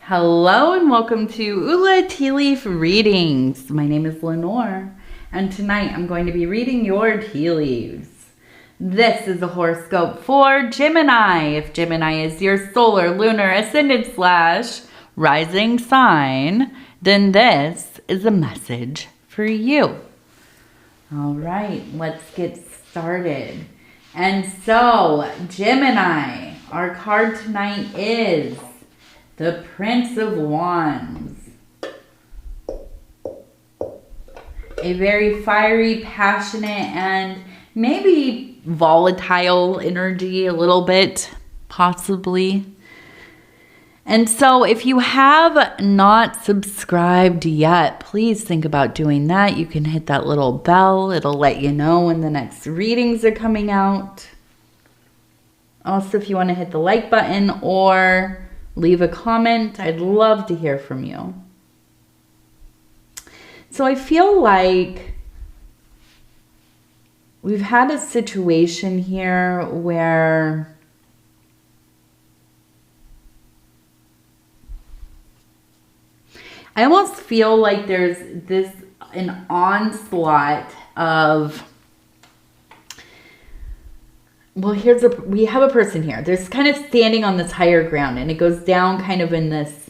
Hello and welcome to Ula Tea Leaf Readings. My name is Lenor, and tonight I'm going to be reading your tea leaves. This is a horoscope for Gemini. If Gemini is your solar, lunar, ascendant / rising sign, then this is a message for you. All right, let's get started. And so, Gemini, our card tonight is the Prince of Wands. A very fiery, passionate, and maybe volatile energy a little bit, possibly. And so if you have not subscribed yet, please think about doing that. You can hit that little bell. It'll let you know when the next readings are coming out. Also, if you want to hit the like button or leave a comment, I'd love to hear from you. So I feel like we've had a situation here where I almost feel like there's an onslaught of, well, we have a person here. There's kind of standing on this higher ground, and it goes down kind of in this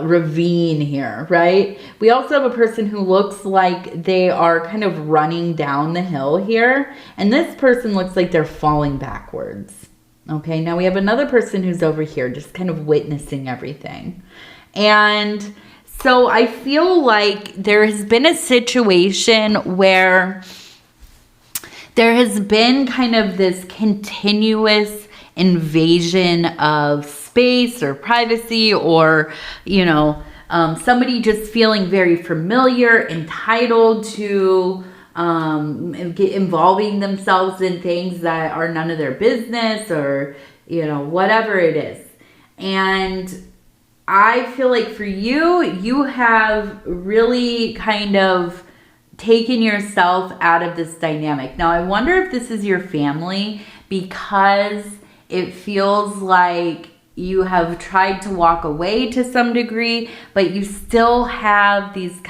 ravine here, right? We also have a person who looks like they are kind of running down the hill here, and this person looks like they're falling backwards. Okay, now we have another person who's over here just kind of witnessing everything. And so I feel like there has been a situation where there has been kind of this continuous invasion of space or privacy, or, somebody just feeling very familiar, entitled to involving themselves in things that are none of their business, or, whatever it is. And I feel like for you, you have really kind of taken yourself out of this dynamic. Now, I wonder if this is your family, because it feels like you have tried to walk away to some degree, but you still have these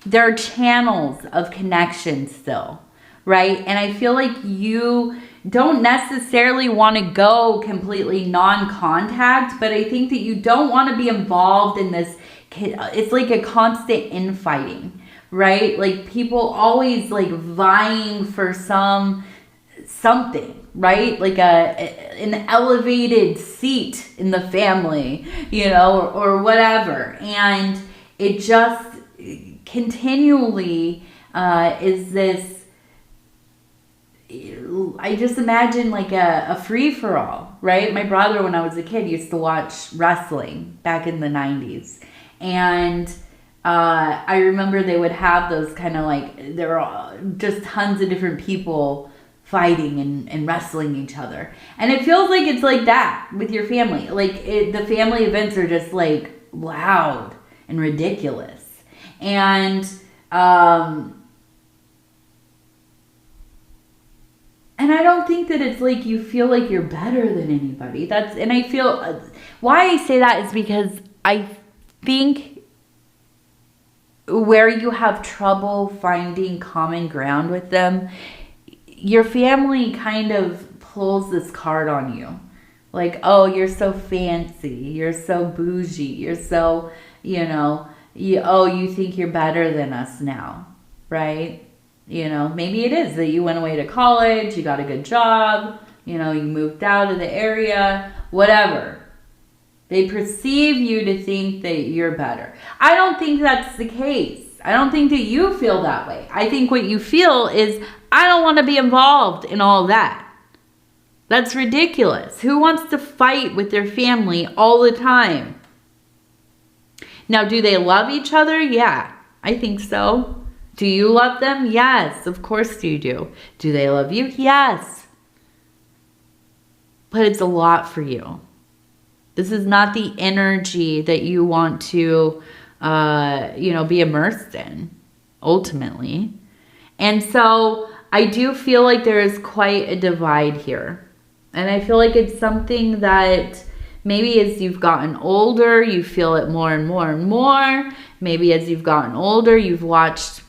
there are channels of connection still, right? And I feel like you don't necessarily want to go completely non-contact, but I think that you don't want to be involved in this. It's like a constant infighting, right? Like people always like vying for something, right? Like an elevated seat in the family, or whatever. And it just continually is this, I just imagine like a free-for-all, right? My brother, when I was a kid, used to watch wrestling back in the 90s. And I remember they would have those kind of like, there were just tons of different people fighting and wrestling each other. And it feels like it's like that with your family. Like the family events are just like loud and ridiculous. And I don't think that it's like you feel like you're better than anybody. And I feel, why I say that is because I think where you have trouble finding common ground with them, your family kind of pulls this card on you. Like, oh, you're so fancy. You're so bougie. You're so, you think you're better than us now, right? Maybe it is that you went away to college, you got a good job, you moved out of the area, whatever. They perceive you to think that you're better. I don't think that's the case. I don't think that you feel that way. I think what you feel is, I don't want to be involved in all that. That's ridiculous. Who wants to fight with their family all the time? Now, do they love each other? Yeah, I think so. Do you love them? Yes, of course you do. Do they love you? Yes. But it's a lot for you. This is not the energy that you want to, be immersed in, ultimately. And so I do feel like there is quite a divide here. And I feel like it's something that Maybe as you've gotten older, you feel it more and more and more. Maybe as you've gotten older, you've watched,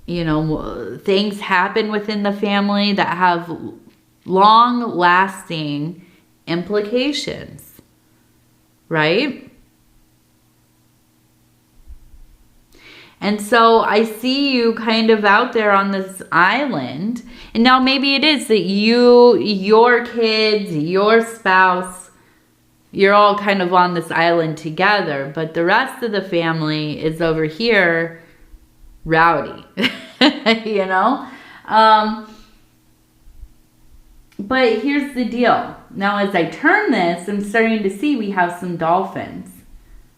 you know, things happen within the family that have long-lasting implications, right? And so I see you kind of out there on this island. And now maybe it is that you, your kids, your spouse, you're all kind of on this island together. But the rest of the family is over here rowdy, you know? But here's the deal. Now as I turn this, I'm starting to see we have some dolphins,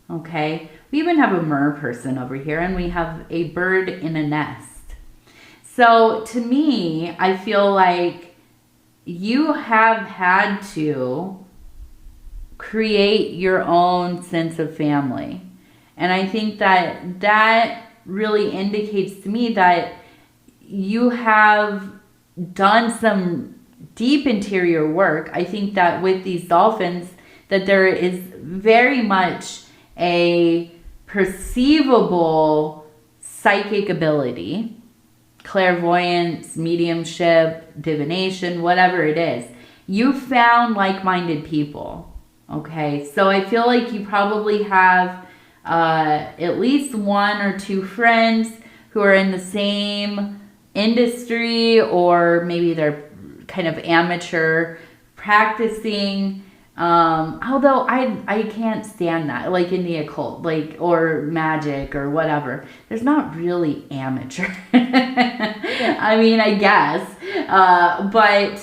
okay? We even have a mer person over here, and we have a bird in a nest. So to me, I feel like you have had to create your own sense of family. And I think that that really indicates to me that you have done some deep interior work. I think that with these dolphins, that there is very much a perceivable psychic ability, clairvoyance, mediumship, divination, whatever it is. You found like-minded people, okay? So I feel like you probably have at least one or two friends who are in the same industry, or maybe they're kind of amateur practicing. Although I can't stand that, like in the occult, like, or magic or whatever. There's not really amateur. I mean, I guess, but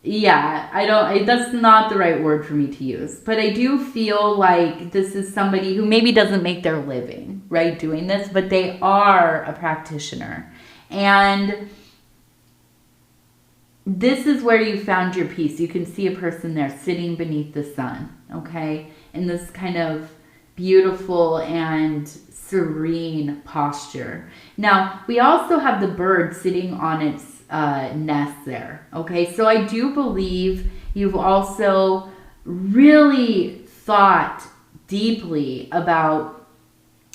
yeah, that's not the right word for me to use. But I do feel like this is somebody who maybe doesn't make their living, right, doing this, but they are a practitioner. And this is where you found your peace. You can see a person there sitting beneath the sun, okay? In this kind of beautiful and serene posture. Now, we also have the bird sitting on its nest there, okay? So I do believe you've also really thought deeply about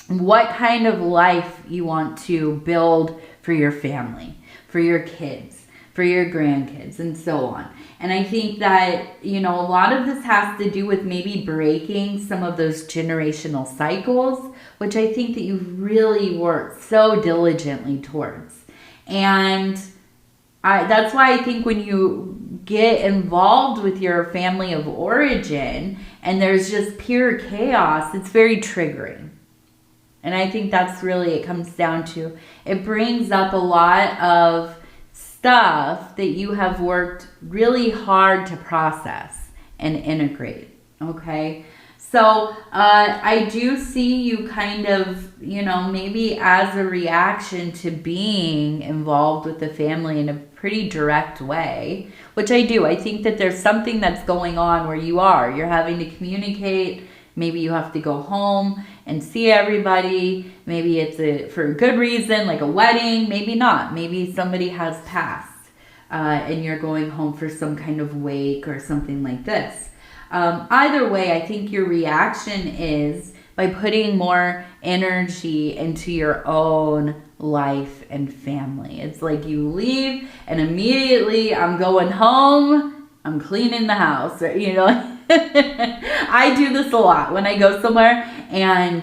what kind of life you want to build for your family, for your kids, for your grandkids, and so on. And I think that, you know, a lot of this has to do with maybe breaking some of those generational cycles, which I think that you've really worked so diligently towards. And that's why I think when you get involved with your family of origin and there's just pure chaos, it's very triggering. And I think that's really, it comes down to, it brings up a lot of stuff that you have worked really hard to process and integrate, okay? So I do see you kind of, you know, maybe as a reaction to being involved with the family in a pretty direct way, which I do. I think that there's something that's going on where you're having to communicate. Maybe you have to go home and see everybody. Maybe it's for a good reason, like a wedding. Maybe not. Maybe somebody has passed and you're going home for some kind of wake or something like this. Either way, I think your reaction is by putting more energy into your own life and family. It's like you leave and immediately I'm going home, I'm cleaning the house, you know. I do this a lot when I go somewhere and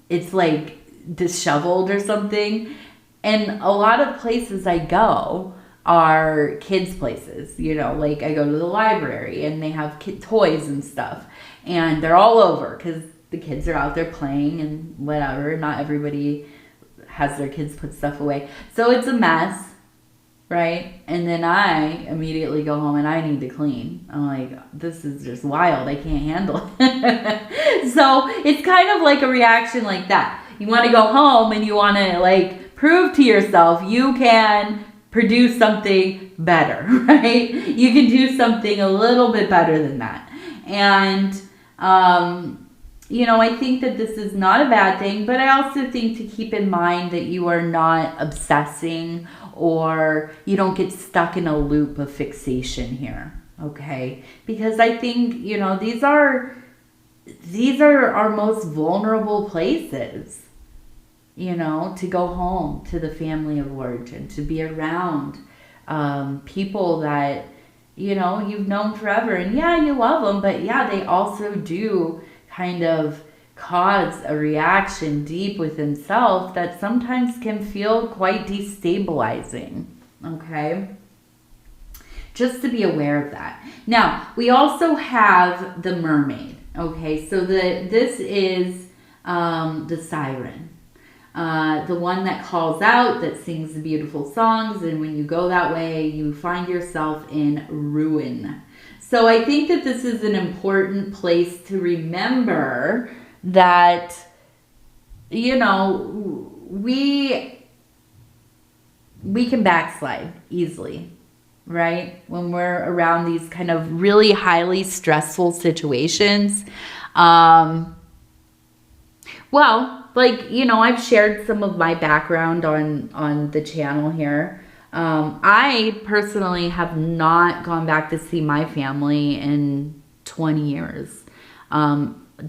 it's like disheveled or something. And a lot of places I go are kids places, you know, like I go to the library and they have toys and stuff and they're all over because the kids are out there playing and whatever. Not everybody has their kids put stuff away. So it's a mess. Right? And then I immediately go home and I need to clean. I'm like, this is just wild. I can't handle it. So it's kind of like a reaction like that. You want to go home and you want to like prove to yourself you can produce something better, right? You can do something a little bit better than that. And, you know, I think that this is not a bad thing, but I also think to keep in mind that you are not obsessing or you don't get stuck in a loop of fixation here, okay? Because I think, you know, these are our most vulnerable places, you know, to go home to the family of origin, to be around people that, you know, you've known forever. And yeah, you love them, but yeah, they also do kind of cause a reaction deep within self that sometimes can feel quite destabilizing, okay? Just to be aware of that. Now, we also have the mermaid, okay? So this is the siren. The one that calls out, that sings the beautiful songs, and when you go that way, you find yourself in ruin. So I think that this is an important place to remember that, you know, we can backslide easily, right? When we're around these kind of really highly stressful situations. Well, like, you know, I've shared some of my background on the channel here. I personally have not gone back to see my family in 20 years.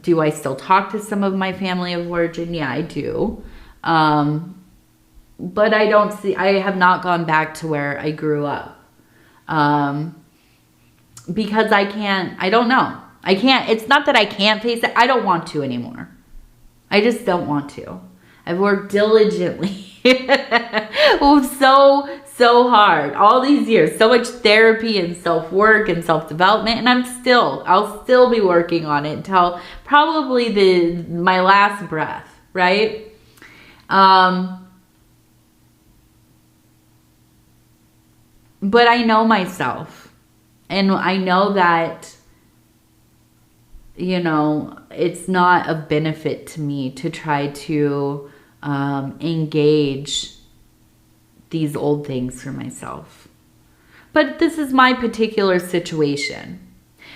Do I still talk to some of my family of origin? Yeah, I do. But I have not gone back to where I grew up. Because I don't know. It's not that I can't face it. I don't want to anymore. I just don't want to. I've worked diligently. so hard all these years, so much therapy and self-work and self-development, and I'll still be working on it until probably my last breath, right? But I know myself, and I know that, you know, it's not of benefit to me to try to engage these old things for myself. But this is my particular situation.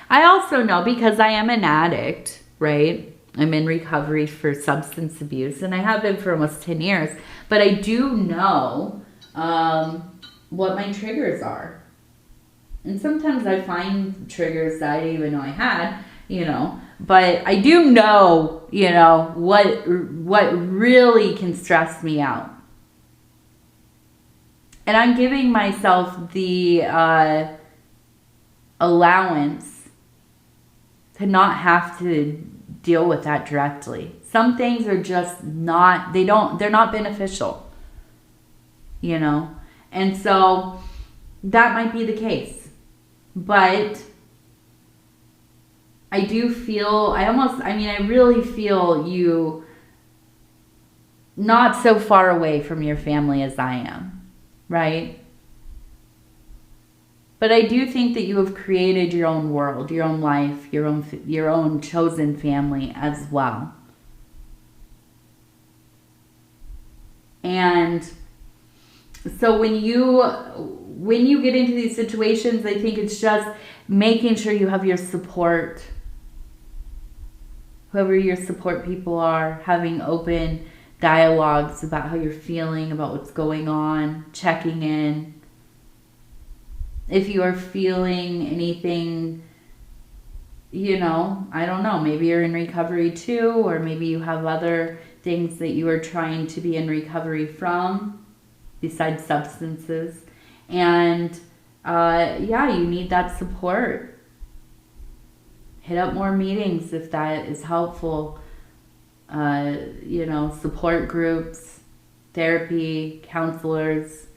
I also know, because I am an addict, right? I'm in recovery for substance abuse, and I have been for almost 10 years. But I do know what my triggers are. And sometimes I find triggers that I didn't even know I had, you know. But I do know, you know, what really can stress me out. And I'm giving myself the allowance to not have to deal with that directly. Some things are just not, they're not beneficial, you know. And so that might be the case. But I do feel, I really feel you not so far away from your family as I am. Right? But I do think that you have created your own world, your own life, your own chosen family as well. And so when you get into these situations, I think it's just making sure you have your support, whoever your support people are, having open dialogues about how you're feeling, about what's going on, checking in. If you are feeling anything, you know, I don't know, maybe you're in recovery too, or maybe you have other things that you are trying to be in recovery from besides substances. And yeah, you need that support. Hit up more meetings if that is helpful. You know, support groups, therapy, counselors,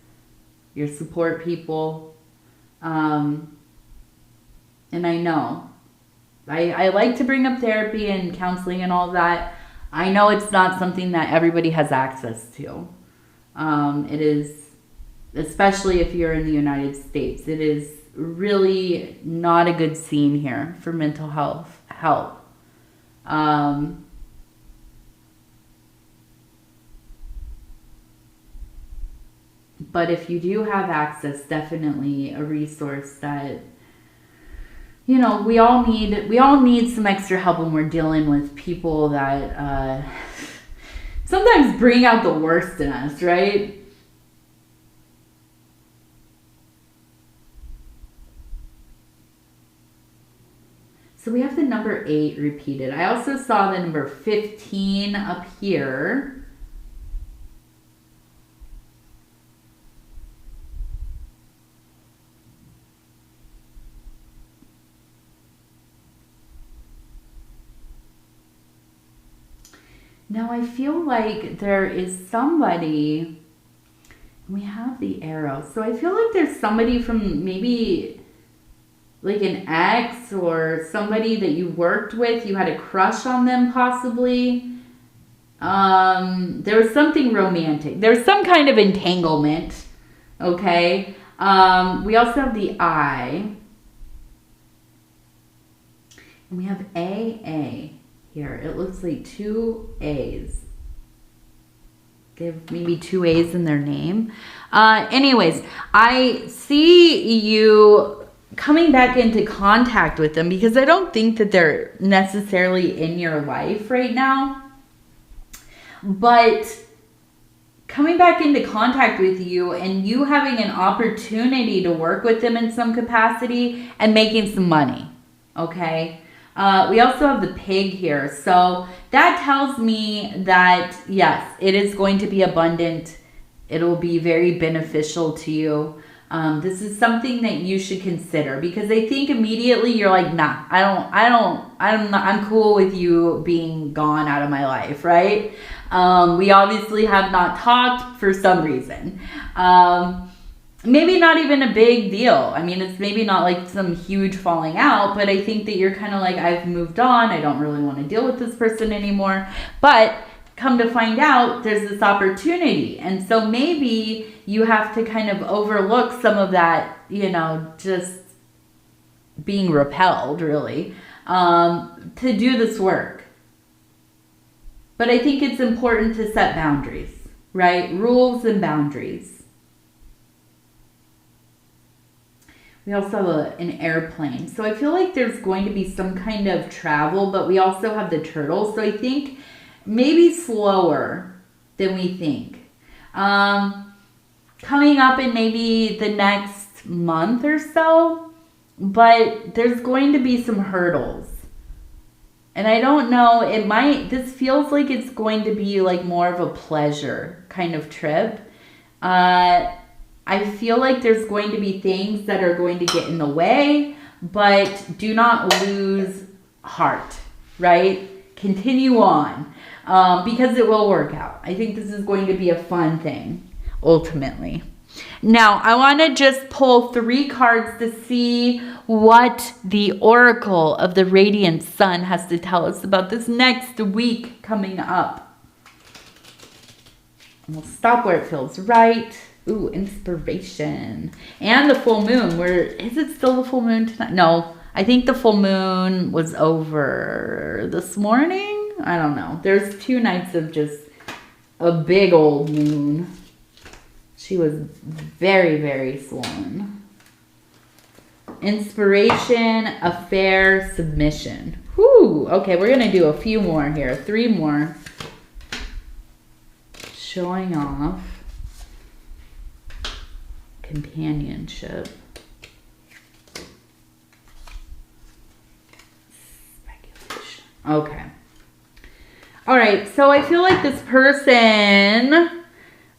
your support people. And I know, I like to bring up therapy and counseling and all that. I know it's not something that everybody has access to. It is, especially if you're in the United States, it is really not a good scene here for mental health help. But if you do have access, definitely a resource that, you know, we all need some extra help when we're dealing with people that sometimes bring out the worst in us, right? So we have the number 8 repeated. I also saw the number 15 up here. Now I feel like there is somebody, we have the arrow. So I feel like there's somebody from maybe like an ex or somebody that you worked with. You had a crush on them possibly. There was something romantic. There's some kind of entanglement. Okay. We also have the I. And we have AA. Here, it looks like 2 A's. They have maybe 2 A's in their name. Anyways, I see you coming back into contact with them because I don't think that they're necessarily in your life right now. But coming back into contact with you and you having an opportunity to work with them in some capacity and making some money. Okay? We also have the pig here. So that tells me that, yes, it is going to be abundant. It'll be very beneficial to you. This is something that you should consider because I think immediately you're like, nah, I'm cool with you being gone out of my life, right? We obviously have not talked for some reason. Maybe not even a big deal. I mean, it's maybe not like some huge falling out, but I think that you're kind of like, I've moved on. I don't really want to deal with this person anymore. But come to find out, there's this opportunity. And so maybe you have to kind of overlook some of that, you know, just being repelled, really, to do this work. But I think it's important to set boundaries, right? Rules and boundaries. We also have an airplane. So I feel like there's going to be some kind of travel, but we also have the turtle. So I think maybe slower than we think. Coming up in maybe the next month or so, but there's going to be some hurdles. And I don't know, this feels like it's going to be like more of a pleasure kind of trip. I feel like there's going to be things that are going to get in the way, but do not lose heart, right? Continue on, because it will work out. I think this is going to be a fun thing, ultimately. Now, I want to just pull 3 cards to see what the Oracle of the Radiant Sun has to tell us about this next week coming up. And we'll stop where it feels right. Ooh, inspiration. And the full moon. Is it still the full moon tonight? No, I think the full moon was over this morning. I don't know. There's 2 nights of just a big old moon. She was very, very swollen. Inspiration, affair, submission. Whew. Okay, we're going to do a few more here. 3 more. Showing off. Companionship. Speculation. Okay. All right. So I feel like this person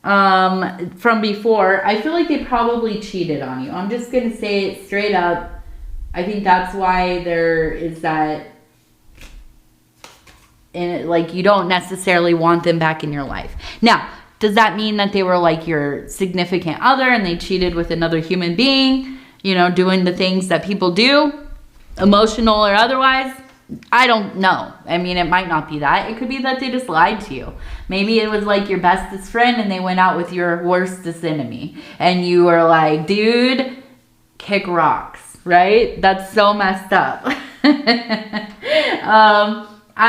from before, I feel like they probably cheated on you. I'm just going to say it straight up. I think that's why there is that, and like you don't necessarily want them back in your life. Now, does that mean that they were like your significant other and they cheated with another human being, you know, doing the things that people do, emotional or otherwise? I don't know. I mean, it might not be that. It could be that they just lied to you. Maybe it was like your bestest friend and they went out with your worstest enemy. And you were like, dude, kick rocks, right? That's so messed up. I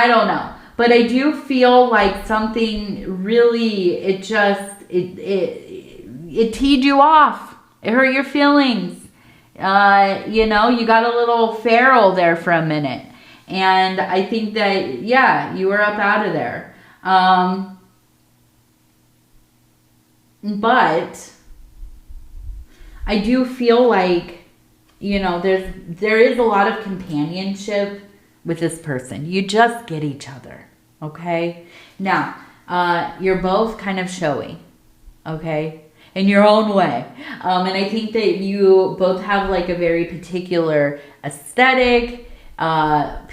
don't know. But I do feel like something really, it teed you off. It hurt your feelings. You know, you got a little feral there for a minute. And I think that, yeah, you were up out of there. But I do feel like, you know, there is a lot of companionship with this person. You just get each other, okay? Now, you're both kind of showy, okay? In your own way. And I think that you both have like a very particular aesthetic. I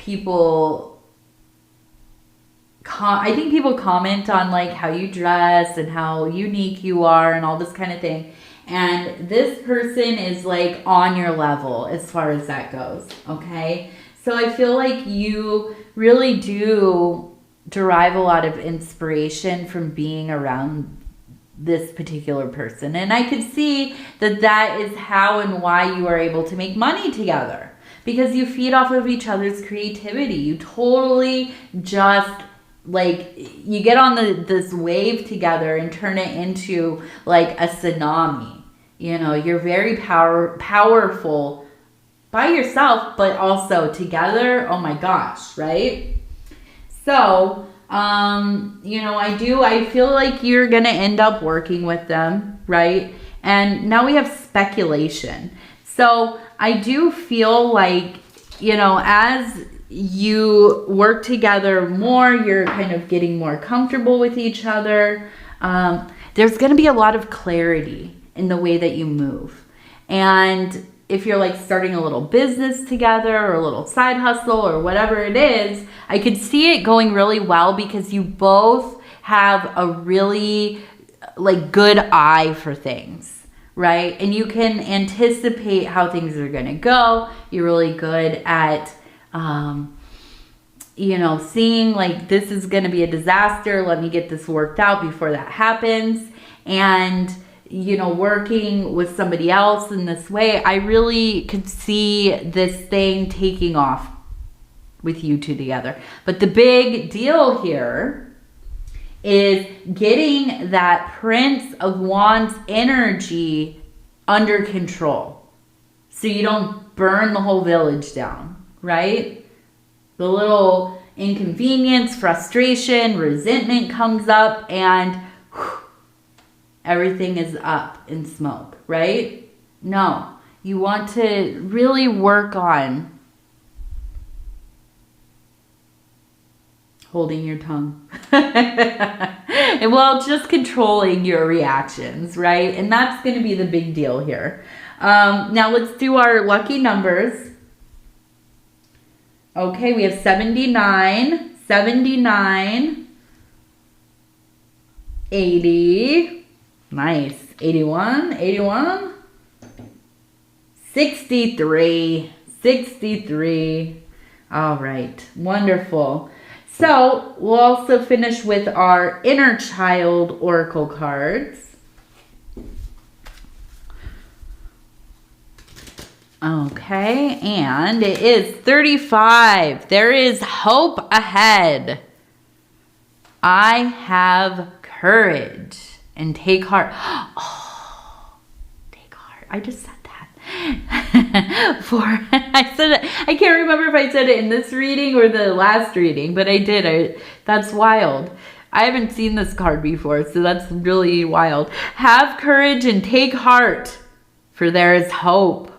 think people comment on like how you dress and how unique you are and all this kind of thing. And this person is like on your level as far as that goes, okay? So I feel like you really do derive a lot of inspiration from being around this particular person. And I could see that that is how and why you are able to make money together, because you feed off of each other's creativity. You totally just like, you get on this wave together and turn it into like a tsunami. You know, you're very powerful by yourself, but also together. Oh my gosh, right? So, you know, I feel like you're going to end up working with them, right? And now we have speculation. So I do feel like, you know, as you work together more, you're kind of getting more comfortable with each other. There's going to be a lot of clarity in the way that you move. And if you're like starting a little business together or a little side hustle or whatever it is, I could see it going really well because you both have a really like good eye for things, right? And you can anticipate how things are going to go. You're really good at, you know, seeing like this is going to be a disaster. Let me get this worked out before that happens. And you know, working with somebody else in this way, I really could see this thing taking off with you two together. But the big deal here is getting that Prince of Wands energy under control so you don't burn the whole village down, right? The little inconvenience, frustration, resentment comes up and everything is up in smoke, right? No, you want to really work on holding your tongue. And well, just controlling your reactions, right? And that's going to be the big deal here. Now let's do our lucky numbers. Okay, we have 79, 79, 80, nice, 81, 81, 63, 63. All right, wonderful. So we'll also finish with our inner child oracle cards. Okay, and it is 35. There is hope ahead. I have courage and take heart. Oh, take heart. I just said that. I said it. I can't remember if I said it in this reading or the last reading, but I did. That's wild. I haven't seen this card before, so that's really wild. Have courage and take heart, for there is hope.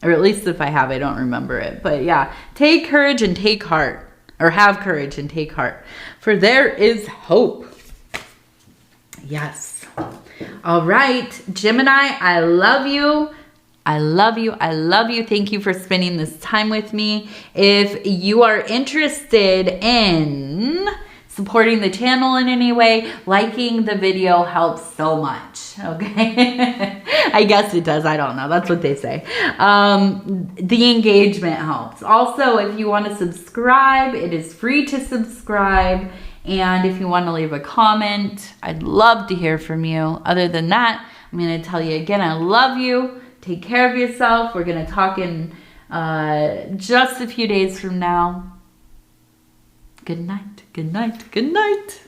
Or at least if I have, I don't remember it. But yeah, take courage and take heart. Or have courage and take heart. For there is hope. Yes. All right, Gemini, I love you. I love you. I love you. Thank you for spending this time with me. If you are interested in supporting the channel in any way, liking the video helps so much, okay? I guess it does. I don't know. That's what they say. The engagement helps. Also, if you want to subscribe, it is free to subscribe. And if you want to leave a comment, I'd love to hear from you. Other than that, I'm going to tell you again, I love you. Take care of yourself. We're going to talk in just a few days from now. Good night. Good night. Good night.